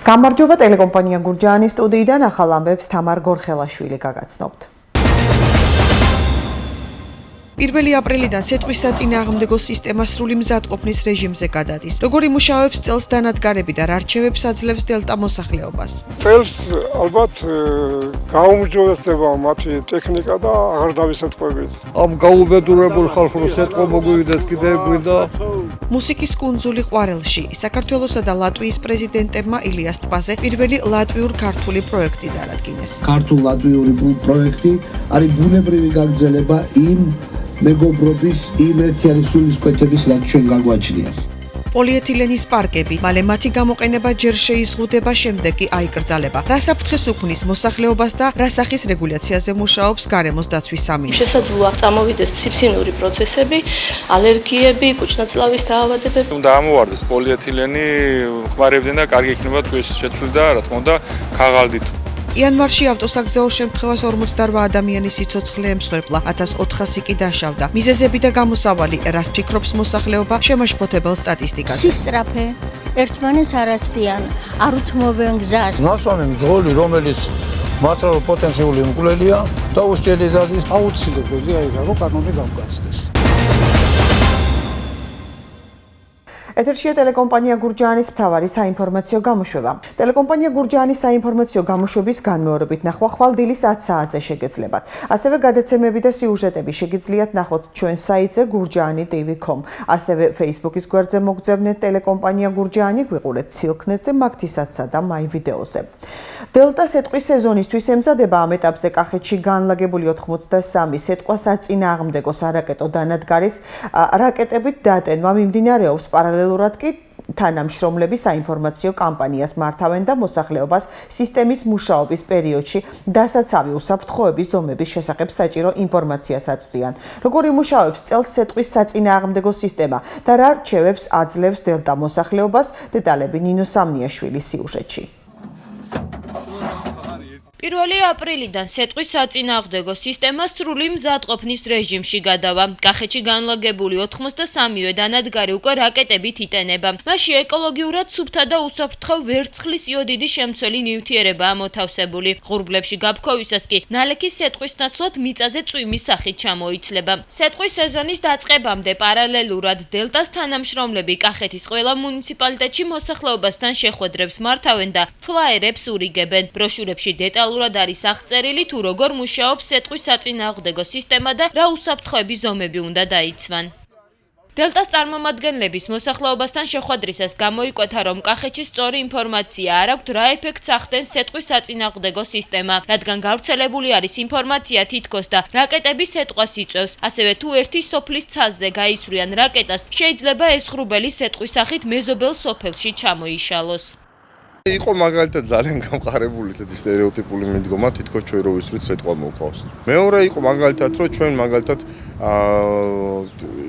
გამარჯობა ტელეკომპანია გურჯაანის სტუდიიდან ახალ ამბებს თამარ გორხელაშვილი გაგაცნობთ. 1 აპრილიდან სეტყვის საწინააღმდეგო სისტემა სრული მზადყოფნის რეჟიმზე გადადის. როგორ იმუშავებს წელს დანადგარები და რა რჩევებს აძლევს დელტა მოსახლეობას? წელს ალბათ გაუმჯობესდება მათი ტექნიკა და აღარ დავისეტყვებით. ამ გაუბედურებულ ხალხს სეტყვა მოგვივიდეს კიდე გვინდა. მუსიკის კუნძული ყვარელში საქართველოსა და ლატვიის პრეზიდენტებმა ილიას ტბაზე პირველი ლატვიურ-ქართული პროექტი წარადგინეს. ქართულ-ლატვიური პროექტი არის ბუნებრივი გაგრძელება იმ მეგობრობის იმ ერთიანი სულისკვეთების რაც ჩვენ გაგვაჩნია. პოლიეთილენის პარკები, მალე მათი გამოყენება ჯერ შეიზღუდება, შემდეგ კი აიკრძალება. რა საფრთხეს უქმნის მოსახლეობას და რა სახის რეგულაციაზე მუშაობს გარემოს დაცვის სამინისტრო? შესაძლოა წამოვიდეს ციფსინური პროცესები, ალერგიები, კუჭნაწლავის დაავადებები. უნდა ამოვარდეს პოლიეთილენი, ხმარებდნენ და კარგი იქნება თქვის შეცვლილი და რა თქმა უნდა ქაღალდით. იანვარში ავტოსაგზაო შემთხვევას 48 ადამიანის სიცოცხლე ემსხვერპლა, 1400 კი დაშავდა. მიზეზები და გამოსავალი, რას ფიქრობს მოსახლეობა შემაშფოთებელ სტატისტიკაზე? სისწრაფე, ერთმანეთს არ აცდიან, არ უთმობენ გზას. ნასვამი მძღოლი, რომელიც მასალა პოტენციური მკვლელია და უსჯელი ზადის აუცილებელია რომ კანონი გამგაცდეს. ეთერშია ტელეკომპანია გურჯაანის მთავარი საინფორმაციო გამოშვება. ტელეკომპანია გურჯაანის საინფორმაციო გამოშვების განმეორებით ნახვა ხვალ-დილის 10 საათზე შეგეძლებათ. ასევე გადაცემები და სიუჟეტები შეგიძლიათ ნახოთ ჩვენ საიტზე gurjaani.tv.com. ასევე Facebook-ის გვერდზე მოგძებნეთ ტელეკომპანია გურჯაანი, გვიყურეთ სილქნეტზე, მაგთისაცსა და მაი ვიდეოზე. დელტა სეტყვის სეზონისთვის ემზადება ამ ეტაპზე კახეთში განლაგებული 83 სეტყვა საწინააღმდეგო სარაკეტო დანადგარის რაკეტებით დატენვა მიმდინარეობს პარალელურად კი თანამშრომლები საინფორმაციო კამპანიას მართავენ და მოსახლეობას სისტემის მუშაობის პერიოდში დასაცავი უსაფრთხოების ზომების შესახებ საჭირო ინფორმაციას აწვდიან. როგორ იმუშავებს წელს სეტყვის საწინააღმდეგო სისტემა და რა რჩევებს აძლევს დელტა მოსახლეობას? დეტალები ნინო სამნიაშვილის სიუჟეტში. 1 აპრილიდან სეტყვის საწინააღმდეგო სისტემა სრული მზადყოფნის რეჟიმში გადავა. კახეთში განლაგებული 83-ვე დანადგარი უკვე რაკეტებით იტენება. მასში ეკოლოგიურად სუფთა და უსაფრთხო ვერცხლის იოდიდის შემცველი ნივთიერებაა მოთავსებული. ღურბლებში გაფქვევისას კი ნალექის სეტყვის ნაცვლად მიწაზე წვიმის სახით ჩამოიცლება. სეტყვის სეზონის დაწყებამდე პარალელურად დელტას თანამშრომლები კახეთის ყველა მუნიციპალიტეტში მოსახლეობასთან შეხვედრებს მართავენ და ფლაიერებს ურიგებენ. ბროშურებში დეტალურად არის აღწერილი თუ როგორ მუშაობს სეტყვის საწინააღმდეგო სისტემა და რა უსაფრთხოების ზომები უნდა დაიცვან. დელტას წარმომადგენლების მოსახლეობასთან შეხვედრისას გამოიკვეთა, რომ კახეთში სწორი ინფორმაცია არ აქვთ რა ეფექტს ახდენს სეტყვის საწინააღმდეგო სისტემა, რადგან გავრცელებული არის ინფორმაცია თითქოს და რაკეტები სეტყვას იწვევს. ასევე თუ ერთი სოფლის ცაზზე გაისვრიან რაკეტას, შეიძლება ეს ღრუბელი სეტყვის სახით მეზობელ სოფელში ჩამოიშალოს. იყო მაგალითად ძალიან გამყარებული ესეთი სტერეოტიპული მიდგომა, თითქოს ჩვენ რო ვისვრით სეტყვა მოყავს. მეორე იყო მაგალითად, რომ ჩვენ მაგალითად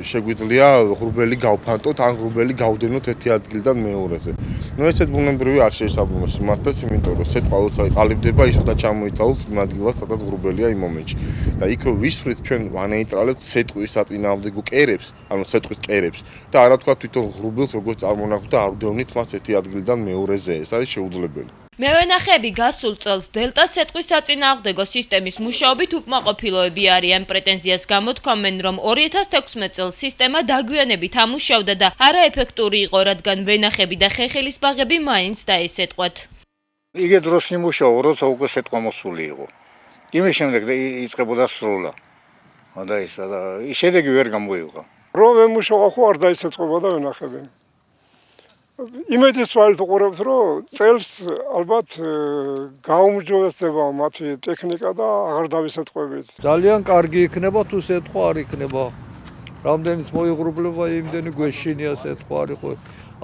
შეგვიძლია ღრუბელი გავფანტოთ, ან ღრუბელი გავდენოთ ერთი ადგილიდან მეორეზე. ესეთ ბუნებრივი არ შეიძლება სიმართლეს, იმიტომ რომ სეტყვა როცა ყალიბდება, ის უნდა ჩამოიცალოს იმ ადგილას, სადაც ღრუბელია იმ მომენტში. და იქ რო ვისვრით, ჩვენ ვანეიტრალებთ სეტყვის საწინააღმდეგო კერებს, ანუ სეტყვის კერებს და არა თქვა თვითონ ღრუბელს როგორც წარმონახვით და არ ვდევნით მას ერთი ადგილიდან მეორეზე. ეს არის შეუძლებელი. მევენახეები გასულ წელს დელტას სეტყვის საწინააღმდეგო სისტემის მუშაობით უკმაყოფილოები არიან. პრეტენზიას გამოთქვამენ, რომ 2016 წელს სისტემა დაგვიანებით ამუშავდა და არაეფექტური იყო, რადგან ვენახები და ხეხილის ბაღები მაინც დაესეტყვათ. იგივე დროს იმუშავა, როცა უკვე სეტყვა მოსული იყო. იმის შემდეგ იწყებოდა სროლა. და ის შედეგი ვერ გამოიღო. რომ ემუშავა ხო არ დაისეტყობა და ვენახები. იმედის თვალით უყურებთ, რომ წელს ალბათ გაუმჯობესდება მათი ტექნიკა და აღარ დავისეტყვებით. ძალიან კარგი იქნება თუ სეტყვა არ იქნება. რამდენიც მოიღრუბლება, იმდენი გვეშინია სეტყვა არ იყო.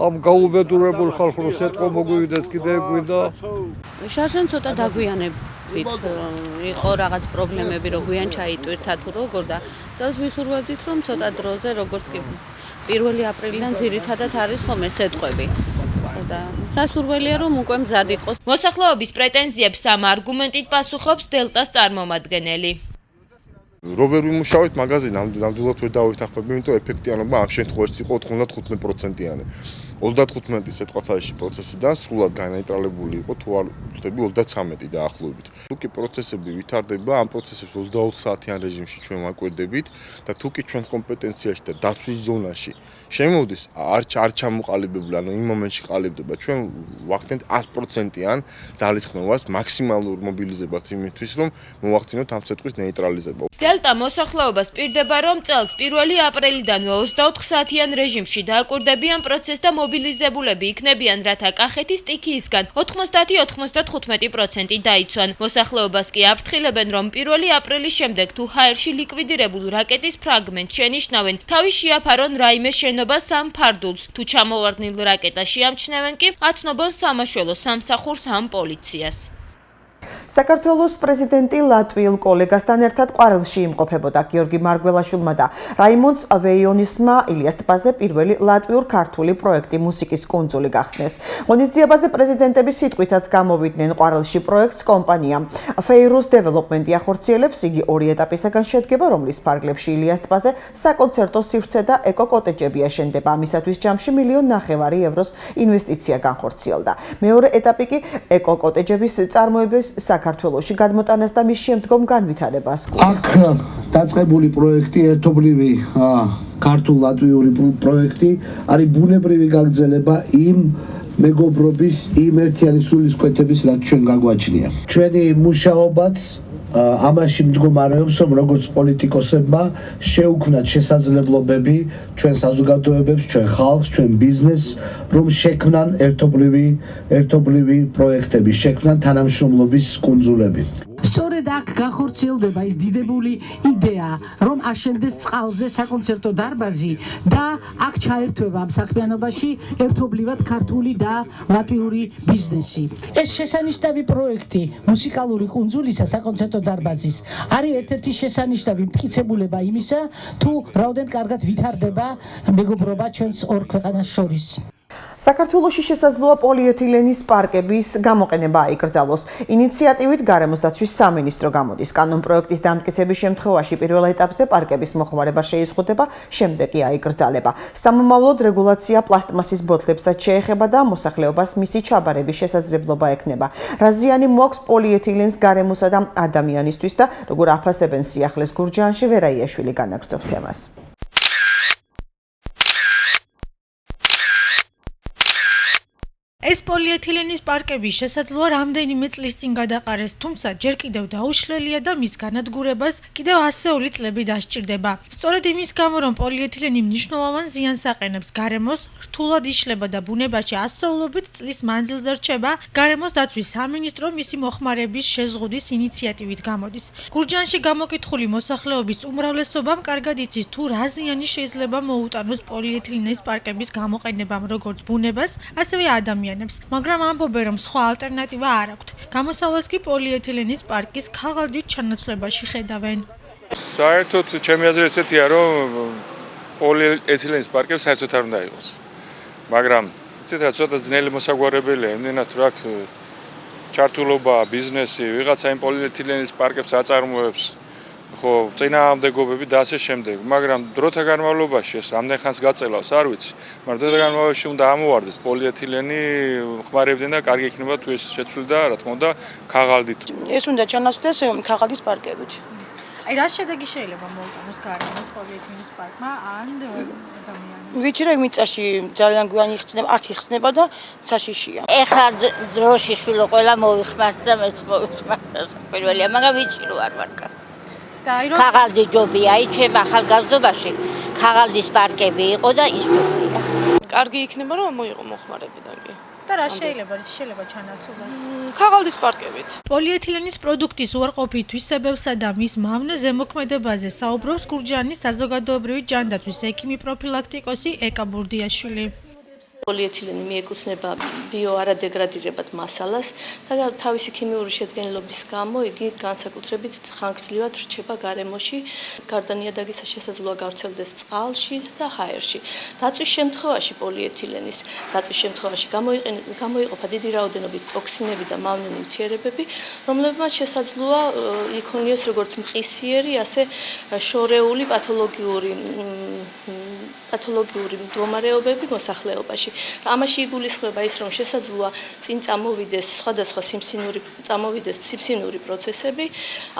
ამ გაუბედურებულ ხალხს სეტყვა მოგვივიდეს კიდე გვინდა. შარშან ცოტა დაგვიანებით იყო რაღაც პრობლემები, რომ გვიან ჩაიტვირთა თუ როგორ და წელს ვისურვებდით, რომ ცოტა დროზე როგორც კი 1 აპრილიდან ძირითადად არის ხოლმე სეტყვები. და სასურველია რომ უკვე მზად იყოს. მოსახლეობის პრეტენზიებს ამ არგუმენტით პასუხობს დელტას წარმომადგენელი. რო ვერ ვიმუშავეთ მაგაზე ნამდვილად ვერ დავეთანხმები, იმიტომ ეფექტიანობა ამ შემთხვევაში იყო 95%-იანი. 35 სიტყვაცალში პროცესიდან სრულად განაიტრალებული იყო თუ არ ვწდები 33 დაახლოებით. თუ კი პროცესები ვითარდება, ამ პროცესებს 24 საათიან რეჟიმში ჩვენ ვაკვირდებით და თუ კი ჩვენს კომპეტენციაში და დაცვის ზონაში შემოვდის, არ ჩამოყალიბებული, ანუ იმ მომენტში ყალიბდება, ჩვენ ვახდენთ 100%-იან ძალისხმევას, მაქსიმალურ მობილიზებას იმისთვის, რომ მოვახდინოთ ამ სიტყვის ნეიტრალიზება. დელტა მოსახლეობას პირდება, რომ წელს 1 აპრილიდანვე 24 საათიან რეჟიმში დააკვირდებიან პროცესს და მობილიზებულები იქნებიან, რათა კახეთის სტიქიისგან 90-95% დაიცვან. მოსახლეობას კი აფრთხილებენ, რომ 1 აპრილის შემდეგ თუ ჰაერში ლიკვიდირებულ რაკეტის ფრაგმენტს შენიშნავენ, თავი შეაფარონ რაიმე შენობა სამ ფარდულს. თუ ჩამოვარდნილ რაკეტას შეამჩნევენ კი, აცნობონ სამაშველო სამსახურს ან პოლიციას. საქართველოს პრეზიდენტი ლატვიელ კოლეგასთან ერთად ყვარელში იმყოფებოდა. გიორგი მარგველაშვილმა და რაიმონდ ვეიონისმა ილიას ტბაზე პირველი ლატვიურ-ქართული პროექტი მუსიკის კუნძული გახსნეს. ღონისძიებაზე პრეზიდენტების სიტყვითაც გამოვიდნენ ყვარელში პროექტს კომპანია Feiros Development-ი ახორციელებს. იგი 2 ეტაპისაგან შედგება, რომლის ფარგლებში ილიას ტბაზე საკონცერტო სივრცე და ეკო-კოტეჯები აშენდება. ამისათვის ჯამში 1,5 მილიონ ევროს ინვესტიცია განხორციელდა. მეორე ეტაპი კი ეკო-კოტეჯების წარმოების საქართველოში გადმოტანას და მის შემდგომ განვითარებას აქ დაწყებული პროექტი ერთობლივი ქართულ-ლატვიური პროექტი არის ბუნებრივი გაგრძელება იმ მეგობრობის, იმ ერთიანი სულისკვეთების, რაც ჩვენ გაგვაჩნია. ჩვენი მუშაობაც ამაში მდგომარეობს, რომ როგორც პოლიტიკოსებმა შეუქმნათ შესაძლებლობები ჩვენ საზოგადოებებს, ჩვენ ხალხს, ჩვენ ბიზნესს, რომ შექმნან ერთობლივი პროექტები, შექმნან თანამშრომლობის კუნძულები. სწორედ აქ განხორციელდება ის დიდებული იდეა, რომ აშენდეს წყალზე საკონცერტო დარბაზი და აქ ჩაერთვება ამ საქმიანობაში ერთობლივად ქართული და ლატვიური ბიზნესი. ეს შესანიშნავი პროექტი მუსიკალური კუნძულისა საკონცერტო დარბაზის არის ერთ-ერთი შესანიშნავი მტკიცებულება იმისა, თუ რაოდენ კარგად ვითარდება მეგობრობა ჩვენს ორ ქვეყანას შორის. საქართველოში შესაძლოა პოლიეთილენის პარკების გამოყენება აიკრძალოს. ინიციატივით გარემოს დაცვის სამინისტრო გამოდის. კანონპროექტის დამტკიცების შემთხვევაში პირველ ეტაპზე პარკების მოხმარება შეიზღუდება, შემდეგ კი აიკრძალება. სამომავლოდ რეგულაცია პლასტმასის ბოთლებსაც შეეხება და მოსახლეობას მისი ჩაბარების შესაძლებლობა ექნება. რა ზიანი მოაქვს პოლიეთილენს გარემოსა და ადამიანისთვის და როგორ აფასებენ სიახლეს გურჯაანში, ვერაიაშვილი განაგრძობს თემას. ეს პოლიეთილენის პარკები შესაძლოა რამდენიმე წლის წინ გადაყარეს, თუმცა ჯერ კიდევ დაუშლელია და მის განადგურებას კიდევ ასეული წლები დასჭირდება. სწორედ იმის გამო, რომ პოლიეთილენი მნიშვნელოვან ზიანს აყენებს გარემოს, რთულად იშლება და ბუნებაში ასეულობით წლის მანძილზე რჩება, გარემოს დაცვის სამინისტრო მისი მოხმარების შეზღუდის ინიციატივით გამოდის. გურჯაანში გამოკითხული მოსახლეობის უმრავლესობამ კარგად იცის, თუ რა ზიანი შეიძლება მოუტანოს პოლიეთილენის პარკების გამოყენებამ როგორც ბუნებას, ასევე ადამიანებს. მაგრამ ამბობენ, რომ სხვა ალტერნატივა არ აქვთ. გამოსავალს კი პოლიეთილენის პარკის ქაღალდით ჩანაცვლებაში ხედავენ. საერთოდ ჩემი აზრი ესეთია, რომ პოლიეთილენის პარკები საერთოდ არ უნდა იყოს. მაგრამ იცით რა, ცოტა ძნელი მოსაგვარებელია, იმდენად რა ჩართულობა, ბიზნესი, ვიღაცა იმ პოლიეთილენის პარკებს აწარმოებს. ხო, წინააღმდეგობები და ასე შემდეგ, მაგრამ დროთა განმავლობაში ეს რამდენ ხანს გაწელავს, არ ვიცი, მაგრამ დროთა განმავლობაში უნდა ამოვარდეს პოლიეთილენი, ხმარებდნენ და კარგი იქნება თუ ეს შეცვლიდა, რა თქმა უნდა, ქაღალდით. ეს უნდა ჩანაცვლდეს ქაღალდის პარკებით. აი რა შედეგი შეიძლება მოუტანოს გარემოს პოლიეთილენის პარკმა ან ადამიანებს? ვიცი რა მიწაში ძალიან გვიანი იხსნება, არც იხსნება და საშიშია. ეხლა დროში შვილო ყველა მოიხმართ და მეც მოიხმართ პირველია, მაგრამ ვიცი რომ არ ვარ კაცი. ქაღალდი ჯობია, იჩება ახალგაზრდობაში, ქაღალდის პარკები იყო და ის ჯობია. კარგი იქნება რომ მოიყო მოხმარებიდან კი. და რა შეიძლება ჩანაცვლოს? ქაღალდის პარკებით. პოლიეთილენის პროდუქტის უარყოფით თვისებებსა და მის მავნე ზემოქმედებაზე საუბრობს გურჯაანის საზოგადოებრივი ჯანდაცვის ექიმი პროფილაქტიკოსი ეკა ბურდიაშვილი. პოლიეთილენი მიეკუთვნება ბიოარადეგრადირებად მასალას და თავისი ქიმიური შედგენილობის გამო იგი განსაკუთრებით ხანგრძლივად რჩება გარემოში, გარდა ნიადაგისა შესაძლოა გავრცელდეს წყალში და ჰაერში. დაცვის შემთხვევაში პოლიეთილენის დაცვის შემთხვევაში გამოიყოფა დიდი რაოდენობით ტოქსინები და მავნე ნივთიერებები, რომლებმაც შესაძლოა იქონიოს როგორც მყისიერი, ასე შორეული პათოლოგიური მდგომარეობები მოსახლეობაში. ამაში იგულისხმება ის, რომ შესაძლოა წინ წამოვიდეს სხვადასხვა სიმსივნური პროცესები,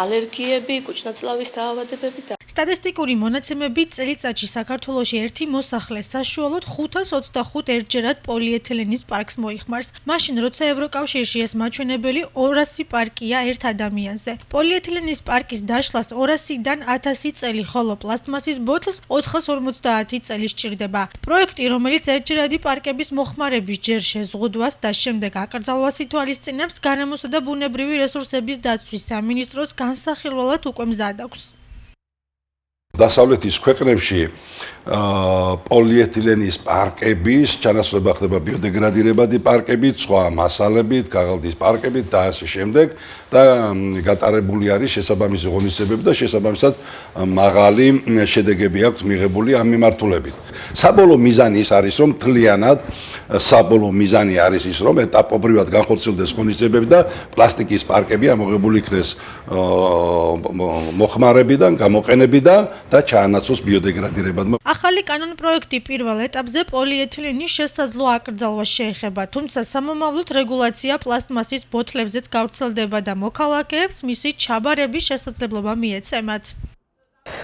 ალერგიები, კუჭნაწლავის დაავადებები და სტატისტიკური მონაცემებით წელიწადში საქართველოში ერთი მოსახლე საშუალოდ 525 ერთჯერად პოლიეთილენის პარკს მოიხმარს. მაშინ, როცა ევროკავშირში ეს მაჩვენებელი 200 პარკია ერთ ადამიანზე. პოლიეთილენის პარკის დაშლას 200-დან 1000 წელი, ხოლო პლასტმასის ბოთლს 450 წელი სჭირდება. პროექტი, რომელიც ერთჯერადი პარკების მოხმარების ჯერ შეზღუდვას და შემდეგ აკრძალვას ითვალისწინებს, გარემოსა და ბუნებრივი რესურსების დაცვის სამინისტროს განსახილველად უკვე მზად აქვს. დასავლეთის ქვეყნებში პოლიეთილენის პარკების ჩანაცვლება ხდება ბიოდეგრადირებადი პარკებით, სხვა მასალებით, ქაღალდის პარკებით და ასე შემდეგ და გატარებული არის შესაბამისი ღონისძიებები და შესაბამისად მაღალი შედეგები აქვს მიღებული ამ მიმართულებით. საბოლოო მიზანი ის არის, რომ თლიანად საბოლოო მიზანი არის ის, რომ ეტაპობრივად განხორციელდეს ღონისძიებები და პლასტიკის პარკები ამოღებული იქნეს მოხმარებიდან, გამოყენებიდან და ჩაანაცვლოს ბიოდეგრადირებადმა. ახალი კანონპროექტი პირველ ეტაპზე პოლიეთილენის შესაძლო აკრძალვას შეეხება, თუმცა სამომავლოდ რეგულაცია პლასტმასის ბოთლებზეც გავრცელდება და მოქალაქეებს მისი ჩაბარების შესაძლებლობა მიეცემათ.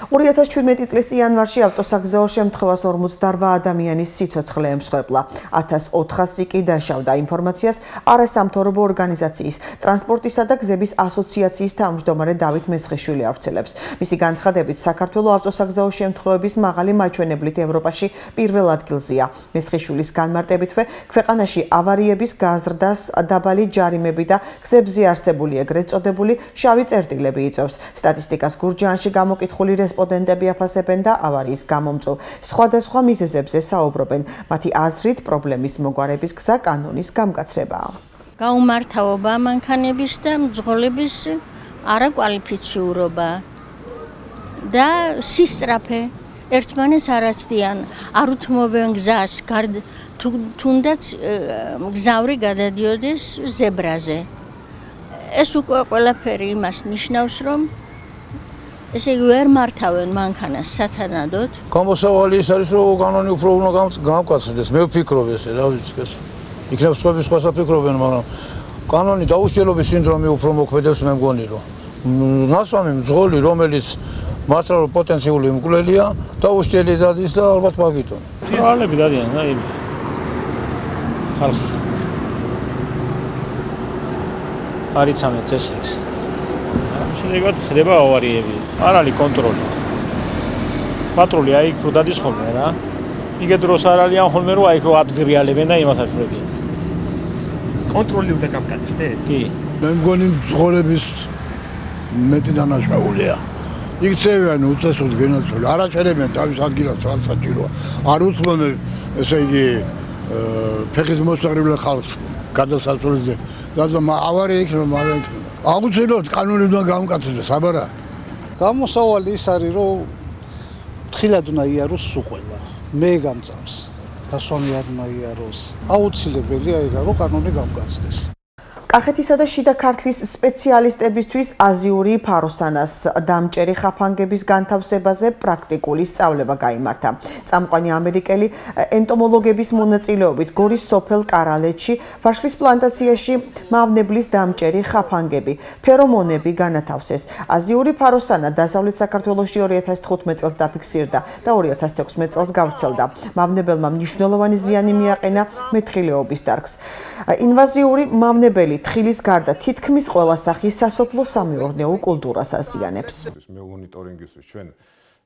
2017 წლის იანვარში ავტოსაგზაო შემთხვევას 48 ადამიანის სიცოცხლე ემსხვერპლა. 1400 კი დაშავდა. ინფორმაციას არასამთავრობო ორგანიზაციის ტრანსპორტისა და გზების ასოციაციის თავმჯდომარე დავით მესხიშვილი ავრცელებს. მისი განცხადებით, საქართველოს ავტოსაგზაო შემთხვევების მაღალი მაჩვენებლით ევროპაში პირველ ადგილზეა. მესხიშვილის განმარტებითვე, ქვეყანაში ავარიების გაზრდას დაბალი ჯარიმები და გზებზე არსებული ეგრეთ წოდებული შავი წერტილები იწვევს. სტატისტიკას გურჯაანში გამოკითხული რესპონდენტები აფასებენ და ავარიის გამომწვევ სხვადასხვა მიზეზებზე საუბრობენ. მათი აზრით, პრობლემის მოგვარების გზა კანონის გამკაცრებაა. გაუმართავობა მანქანების და მძღოლების არაკვალიფიციურობა და სისწრაფე ერთმანეთს არ აცდიან, არ უთმობენ გზას, თუნდაც მგზავრი გადადიოდეს ზებრაზე. ეს უკვე ყველაფერი იმას ნიშნავს, რომ ესე იგი ვერ მართავენ მანქანას სათანადოდ. გამოსავალი ის არის, რომ კანონი უფრო უნდა გამკაცრდეს. მე ვფიქრობ ესე, რა ვიცი, ეს იქნებ სხვები სხვას აფიქრობენ, მაგრამ კანონი დაუსჯელობის სინდრომი უფრო მოქმედებს, მე მგონი, რომ ნასვამი მძღოლი, რომელიც მართლა რომ პოტენციური მკვლელია, დაუსჯელი დადის და ალბათ მაგითო. ტრალები დადიან, აი. ხალხი. არიცამეთ ეს ის. შედეგად ხდება ავარიები. არ არის კონტროლი. პატრული აი იქ რო დადის ხოლმე რა. იგივე დროს არ არიან ხოლმე რომ აი იქ რო აბზრიალებენ და იმას აშურებიან. კონტროლი უნდა გამკაცრდეს? კი. მე მგონი მძღოლების მეტი დანაშაულია. იქცევიან უწესოდ გენაცვლი. არ აჩერებენ თავის ადგილას რაც საჭიროა. არ უთმობენ ესე იგი ფეხის მოსაღრიბლე ხალხს გადასასვლელზე. რადგან ავარია იქნება, მაგრამ აუცილებლად კანონი უნდა გამკაცრდეს, აბარა. გამოსავალი ის არის, რომ თხილად უნდა იაროს სუყველა. მე გამწავს. დასვამი არ უნდა იაროს. აუცილებელია ეგა, რომ კანონი გამკაცრდეს. კახეთისა და შიდა ქართლის სპეციალისტებისთვის აზიური ფაროსანას დამჭერი ხაფანგების განთავსებაზე პრაქტიკული სწავლება გაიმართა. წამყვანი ამერიკელი ენტომოლოგების მონაწილეობით გორის სოფელ კარალეთში ვაშლის პლანტაციაში მავნებლის დამჭერი ხაფანგები, ფერომონები განათავსეს. აზიური ფაროსანა დასავლეთ საქართველოში 2015 წელს დაფიქსირდა და 2016 წელს გავრცელდა. მავნებელმა მნიშვნელოვანი ზიანი მიაყენა მეთხილეობის დარგს. ინვაზიური მავნებელი თხილის გარდა თითქმის ყველა სახის სასოფლო-სამეურნეო კულტურას აზიანებს. მე მონიტორინგისთვის ჩვენ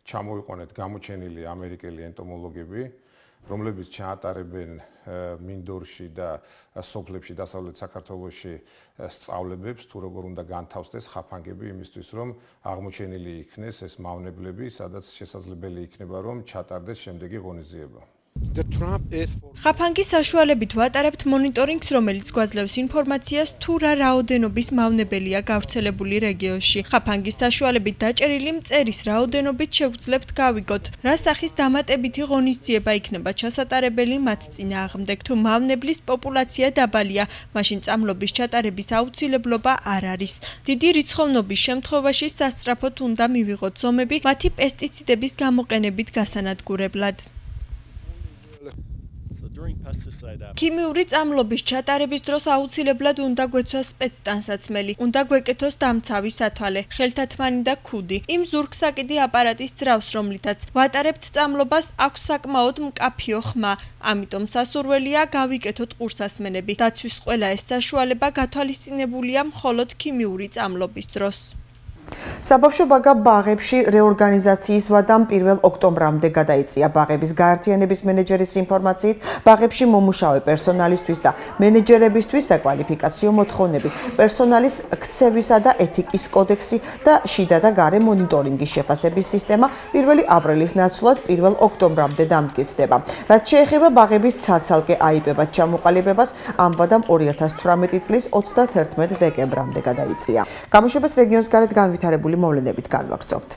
ჩამოვიყვანეთ გამოჩენილი ამერიკელი ენტომოლოგები, რომლებიც ჩაატარებენ მინდორში და სოფლებში დასავლეთ საქართველოში სწავლებებს, თუ როგორ უნდა განთავსდეს ხაფანგები იმისთვის, რომ აღმოჩენილი იქნეს ეს მავნებლები, სადაც შესაძლებელი იქნება, რომ ჩატარდეს შემდეგი ღონისძიება. ხაფანგის საშუალებით ვატარებთ მონიტორინგს, რომელიც გვაძლევს ინფორმაციას თუ რა რაოდენობის მავნებელია გავრცელებული რეგიონში. ხაფანგის საშუალებით დაჭერილი მწერის რაოდენობით შევძლებთ გავიგოთ, რა სახის დამატებითი ღონისძიება იქნება ჩასატარებელი მათ წინააღმდეგ. თუ მავნებლის პოპულაცია დაბალია, მაშინ წამლობის ჩატარების აუცილებლობა არ არის. დიდი რიცხოვნობის შემთხვევაში სასწრაფოდ უნდა მივიღოთ ზომები მათი პესტიციდების გამოყენებით გასანადგურებლად. ქიმიური წამლობის ჩატარების დროს აუცილებლად უნდა გვეცვას სპეცტანსაცმელი, უნდა გვეკეთოს დამცავი სათვალე, ხელთათმანი და ქუდი. იმ ზურგსაკიდი აპარატის ძრავს, რომლითაც ვატარებთ წამლობას, აქვს საკმაოდ მკაფიო ხმა. ამიტომ სასურველია გავიკეთოთ ყურსასმენები. დაცვის ყველა ეს საშუალება გათვალისწინებულია მხოლოდ ქიმიური წამლობის დროს. საბავშვო ბაგა ბაღებში რეორგანიზაციის ვადამ 1 ოქტომბრამდე გადაიწია. ბაღების გაერთიანების მენეჯერის ინფორმაციით, ბაღებში მომუშავე პერსონალისთვის და მენეჯერებისთვის საკვალიფიკაციო მოთხოვნები, პერსონალის ქცევისა და ეთიკის კოდექსი და შიდა და გარე მონიტორინგის შეფასების სისტემა 1 აპრილის ნაცვლად 1 ოქტომბრამდე დამტკიცდება. რაც შეეხება ბაღების ცალ-ცალკე აიბებად ჩამოყალიბებას, ამ ვადამ 2018 წლის 31 დეკემბრამდე გადაიწია. გამოშვებას რეგიონის გარეთ განვითარებული მოვლენებით განვაგრძობთ.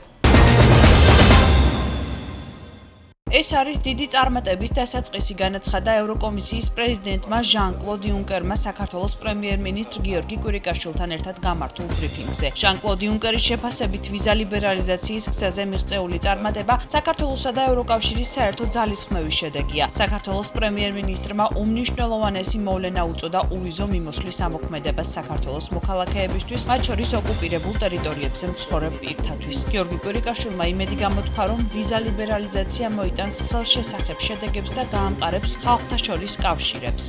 ეს არის დიდი წარმატების დასაწყისი, განაცხადა ევროკომისიის პრეზიდენტმა ჟან-კლოდ იუნკერმა საქართველოს პრემიერ-მინისტრ გიორგი კვირიკაშვილთან ერთად გამართულ ბრიფინგზე. ჟან-კლოდ იუნკერის შეფასებით ვიზა ლიბერალიზაციის გზაზე მიღწეული წარმატება საქართველოსა და ევროკავშირის საერთო ძალისხმევის შედეგია. საქართველოს პრემიერ-მინისტრმა უმნიშვნელოვანესი მოვლენა უწოდა უვიზო მიმოსვლის ამოქმედებას საქართველოს მოქალაქეებისთვის, მათ შორის ოკუპირებულ ტერიტორიებზე მცხოვრებ პირთათვის. გიორგი კვირიკაშვილმა იმედი გამოთქვა, რომ ვიზა ლიბერალიზაცია მოიტანს ხელშესახებ შედეგებს და გაამყარებს ხალხთა შორის კავშირებს.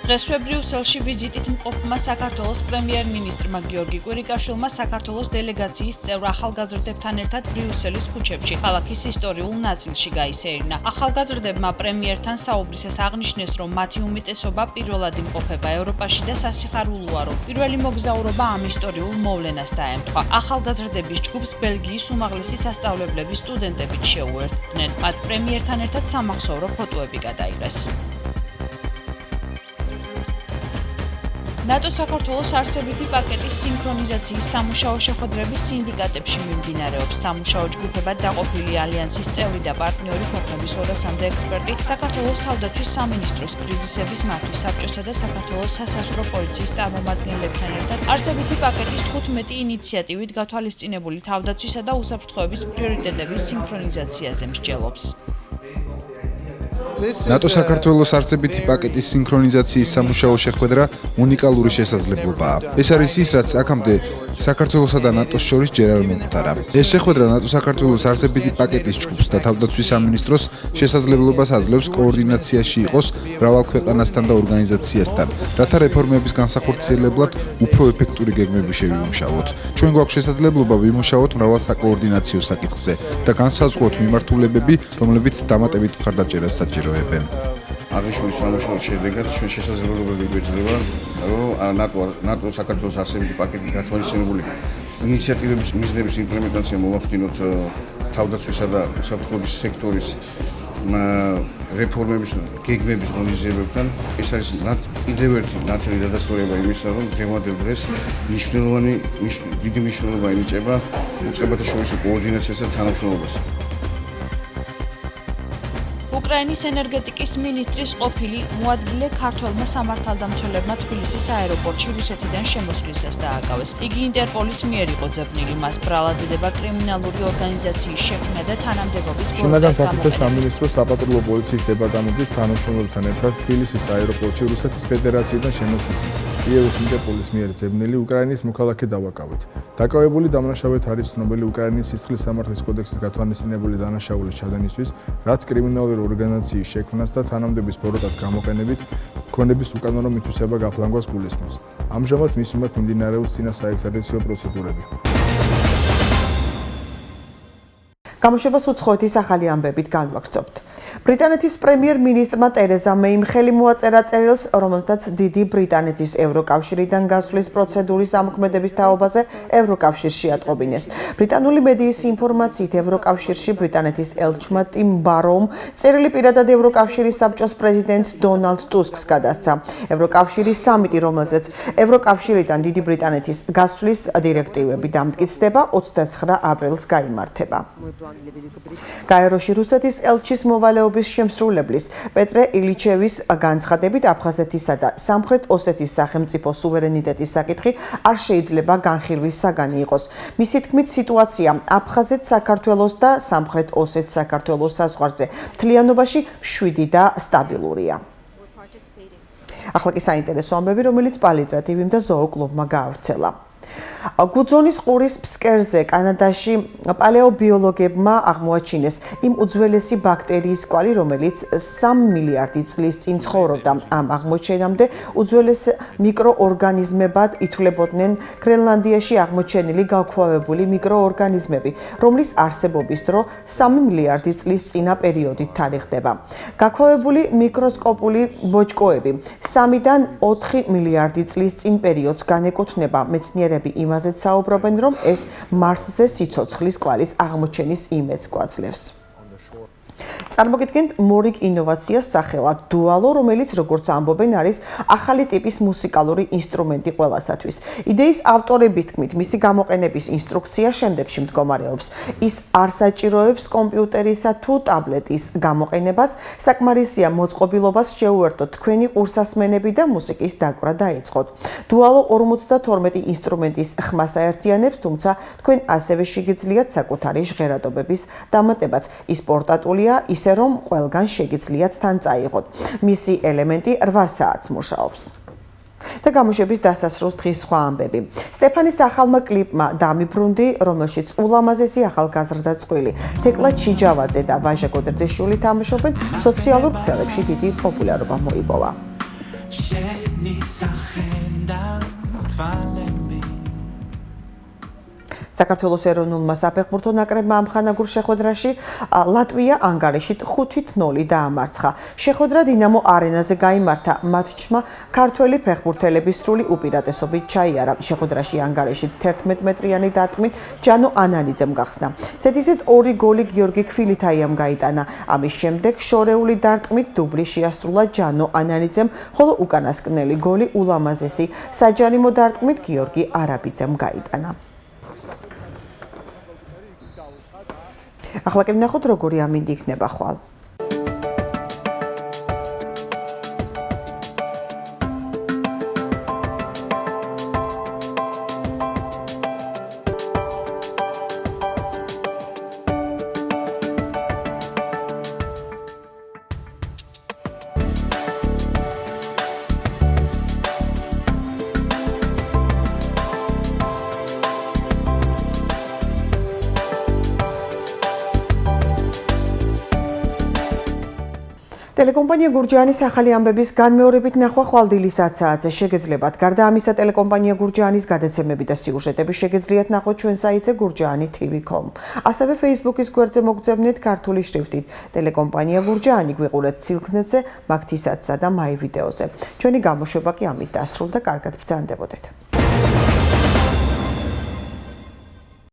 დღესვე ბრიუსელში ვიზიტით მყოფმა საქართველოს პრემიერ-მინისტრმა გიორგი კვირიკაშვილმა საქართველოს დელეგაციის წევრ ახალგაზრდებთან ერთად ბრიუსელის ქუჩებში ქალაქის ისტორიულ ნაწილში გაისერინა. ახალგაზრდებმა პრემიერთან საუბრისას აღნიშნეს, რომ მათი უმეტესობა პირველად იმყოფება ევროპაში და სასიხარულოა, რომ პირველი მოგზაურობა ამ ისტორიულ მოვლენას დაემთხვა. ახალგაზრდების ჯგუფს ბელგიის უმაღლესი სასწავლებლების სტუდენტებიც შეუერთდნენ. მათ პრემიერთან ერთად სამახსოვრო ფოტოები გადაიღეს. ნატო საქართველოს არსებითი პაკეტის სინქრონიზაციის სამუშაო შეხვედრების სინდიკატებში მიმდინარეობს. სამუშაო ჯგუფებად დაყოფილი ალიანსის წევრი და პარტნიორი ქვეყნების 200-მდე ექსპერტი საქართველოს თავდაცვის სამინისტროს კრიზისების მართვის საბჭოსა და საქართველოს სასაზღვრო პოლიციის წარმომადგენლებთან ერთად არსებითი პაკეტის 15 ინიციატივით გათვალისწინებული თავდაცვისა და უსაფრთხოების პრიორიტეტების სინქრონიზაციაზე მსჯელობს. ნატო საქართველოს არსებითი პაკეტის სინქრონიზაციის სამუშაო შეხვედრა უნიკალური შესაძლებლობაა. ეს არის ის, რაც აქამდე საქართველოსა და ნატოს შორის ჯერ არ მომხდარა. ეს შეხვედრა ნატო საქართველოს არსებითი პაკეტის ჯგუფს და თავდაცვის სამინისტროს შესაძლებლობას აძლევს კოორდინაციაში იყოს მრავალ ქვეყანასთან და ორგანიზაციასთან, რათა რეფორმების განსახორციელებლად უფრო ეფექტური გეგმები შევიმუშაოთ. ჩვენ გვაქვს შესაძლებლობა ვიმუშაოთ მრავალ საკოორდინაციო საკითხზე და განსაზღვროთ მიმართულებები, რომლებიც დამატებით მხარდაჭერას საჭიროებენ. აღნიშნული სამუშაოს შედეგად ჩვენ შესაძლებლობები გვეძლევა, რომ ნატო საქართველოს არსებითი პაკეტით გათვალისწინებული ინიციატივების მიზნების იმპლემენტაცია მოვახდინოთ თავდაცვისა და უსაფრთხოების სექტორის რეფორმების გეგმების ღონისძიებებთან. ეს არის კიდევ ერთი ნათელი დადასტურება იმისა, რომ დღევანდელ დღეს დიდი მნიშვნელობა ენიჭება უწყებათა შორის კოორდინაციასა და თანამშრომლობას. უკრაინის ენერგეტიკის მინისტრის ყოფილი მოადგილე ქართველმა სამართალდამცველებმა თბილისის აეროპორტში რუსეთიდან შემოსვლისას დააკავეს. იგი ინტერპოლის მიერ იყო ძებნილი, მას ბრალადდება კრიმინალური ორგანიზაციის შექმნა და თანამდებობის შინაგან საქმეთა სამინისტროს საპატრულო პოლიციის დეპარტამენტის თანამშრომლებთან ერთად თბილისის აეროპორტში რუსეთის ფედერაციიდან შემოსვლისას კიევის ინტერპოლის მიერ ძებნილი უკრაინის მოქალაქე დავაკავით. დაკავებული დამნაშავედ არის ცნობილი უკრაინის სისხლის სამართლის კოდექსის გათვალისწინებული დანაშაულის ჩადენისთვის, რაც კრიმინალური ორგანიზაციის შექმნას და თანამდებობის ბოროტად გამოყენებით ქონების უკანონო მითვისება გაფლანგვას გულისხმობს. ამჟამად მის მიმართ მიმდინარეობს წინა საექსტრადიციო პროცედურები. გამოშვებას უცხოეთის ახალი ამბებით განვაგრძობთ. ბრიტანეთის პრემიერ-მინისტრმა ტერეზა მეიმ ხელი მოაწერა წერილს, რომელთაც დიდი ბრიტანეთის ევროკავშირიდან გასვლის პროცედურის ამოქმედების თაობაზე ევროკავშირში ატყობინეს. ბრიტანული მედიის ინფორმაციით, ევროკავშირში ბრიტანეთის ელჩმა ტიმ ბაროუმ წერილი პირადად ევროკავშირის საბჭოს პრეზიდენტ დონალდ ტუსკს გადასცა. ევროკავშირის სამიტი, რომელზეც ევროკავშირიდან დიდი ბრიტანეთის გასვლის დირექტივები დამტკიცდება, 29 აპრილს გაიმართება. გაეროში რუსეთის ელჩის მოვალეობის მოსახლეობის შემსრულებლის პეტრე ილიჩევის განცხადებით აფხაზეთისა და სამხრეთ ოსეთის სახელმწიფო სუვერენიტეტის საკითხი არ შეიძლება განხილვის საგანი იყოს. მისი თქმით, სიტუაცია აფხაზეთ საქართველოს და სამხრეთ ოსეთ საქართველოს საზღვარზე მთლიანობაში მშვიდი და სტაბილურია. ახლა კი საინტერესო ამბები, რომელიც პალიტრა TV-მ და ზოო კლუბმა გაავრცელა. გუძონის ყურის ფსკერზე კანადაში პალეობიოლოგებმა აღმოაჩინეს იმ უძველესი ბაქტერიის კვალი, რომელიც 3 მილიარდი წლის წინ ცხოვრობდა. ამ აღმოჩენამდე უძველეს მიკროორგანიზმებად ითვლებოდნენ გრენლანდიაში აღმოჩენილი გაქვავებული მიკროორგანიზმები, რომლის არსებობის დრო 3 მილიარდი წლის წინა პერიოდით თარიღდება. გაქვავებული მიკროსკოპული ბოჭკოები 3-დან 4 მილიარდი წლის წინ პერიოდს განეკუთვნება. მეცნიერები იმაზეც საუბრობენ, რომ ეს მარსზე სიცოცხლის კვალის აღმოჩენის იმედს გვაძლევს. წარმოგიდგენთ მორიგ ინოვაციას სახელად დუალო, რომელიც როგორც ამბობენ არის ახალი ტიპის მუსიკალური ინსტრუმენტი ყველასათვის. იდეის ავტორების თქმით, მისი გამოყენების ინსტრუქცია შემდეგში მდგომარეობს. ის არ საჭიროებს კომპიუტერისა თუ ტაბლეტის გამოყენებას, საკმარისია მოწყობილობას შეუერთოთ თქვენი ყურსასმენები და მუსიკის დაკვრა დაეწყოთ. დუალო 52 ინსტრუმენტის ხმას აერთიანებს, თუმცა თქვენ ასევე შეგიძლიათ საკუთარი ჟღერადობების დამატებაც. ის პორტატულია, ისე რომ ყველგან შეგიძლიათ თან წაიღოთ. მისი ელემენტი 8 საათს მუშაობს. და გამოშვების დასასრულს დღის სხვა ამბები. სტეფანის ახალმა კლიპმა დამიბრუნდი, რომელშიც ულამაზესი ახალგაზრდა წყვილი თეკლა ჩიჯავაძე და ვაჟა გოდერძიშვილი თამაშობენ, სოციალურ ქსელებში დიდი პოპულარობა მოიპოვა. საქართველოს ეროვნულმა საფეხბურთო ნაკრებმა ამხანაგურ შეხვედრაში ლატვია ანგარიშით 5-0 დაამარცხა. შეხვედრა დინამო არენაზე გაიმართა, მატჩმა ქართველი ფეხბურთელების სრული უპირატესობით ჩაიარა. შეხვედრაში ანგარიშით 11 მეტრიანი დარტყმით ჯანო ანანიძემ გახსნა. ზედიზედ 2 გოლი გიორგი ქვილითაიამ გაიტანა. ამის შემდეგ შორეული დარტყმით დუბლი შეასრულა ჯანო ანანიძემ, ხოლო უკანასკნელი გოლი ულამაზესი საჯარიმო დარტყმით გიორგი არაბიძემ გაიტანა. ახლა კი ვნახოთ როგორი ამინდი იქნება ხვალ. ტელეკომპანია გურჯაანის ახალი ამბების განმეორებით ნახვა ხვალდილის 10 საათზე შეგეძლებათ. გარდა ამისა, ტელეკომპანია გურჯაანის გადაცემები და სიუჟეტები შეგეძლიათ ნახოთ ჩვენ საიტზე gurjaani.tv.com. ასევე Facebook-ის გვერდზე მოგწებნეთ ქართული შრიფტით. ტელეკომპანია გურჯაანი გვიყურეთ ცილქნეთზე, მაგთისაცსა და მაი ვიდეოზე. ჩვენი გამოშვება კი ამით დასრულდა. კარგად ბრძანდებოდეთ.